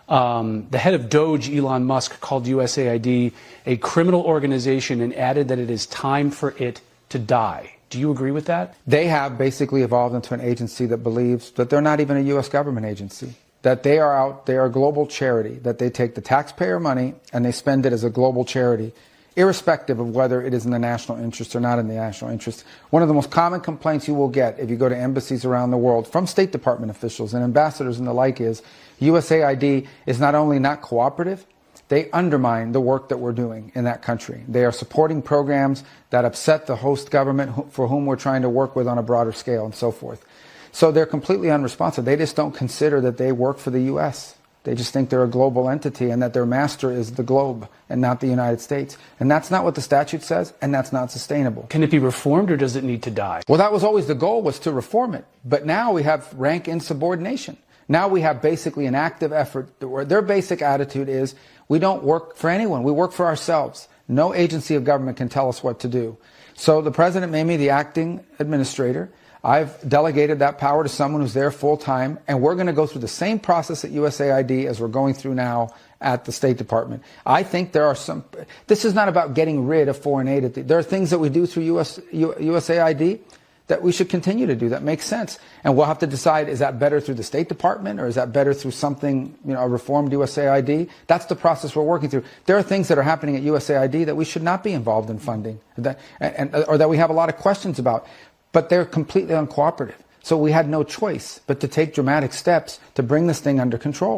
The head of Doge, Elon Musk, called USAID a criminal organization and added that it is time for it to die. Do you agree with that? They have basically evolved into an agency that believes that they're not even a U.S. government agency, that they are a global charity, that they take the taxpayer money and they spend it as a global charity, irrespective of whether it is in the national interest or not in the national interest. One of the most common complaints you will get if you go to embassies around the world from State Department officials and ambassadors and the like is USAID is not only not cooperative, they undermine the work that we're doing in that country. They are supporting programs that upset the host government for whom we're trying to work with on a broader scale and so forth. So they're completely unresponsive. They just don't consider that they work for the U.S. They just think they're a global entity and that their master is the globe and not the United States. And that's not what the statute says, and that's not sustainable. Can it be reformed, or does it need to die? Well, that was always the goal, was to reform it. But now we have rank insubordination. Now we have basically an active effort where their basic attitude is, we don't work for anyone. We work for ourselves. No agency of government can tell us what to do. So the president made me the acting administrator. I've delegated that power to someone who's there full time, and we're going to go through the same process at USAID as we're going through now at the State Department. I think there are some, this is not about getting rid of foreign aid. There are things that we do through USAID that we should continue to do that makes sense. And we'll have to decide, is that better through the State Department or is that better through something, a reformed USAID? That's the process we're working through. There are things that are happening at USAID that we should not be involved in funding, or that we have a lot of questions about, but they're completely uncooperative. So we had no choice but to take dramatic steps to bring this thing under control.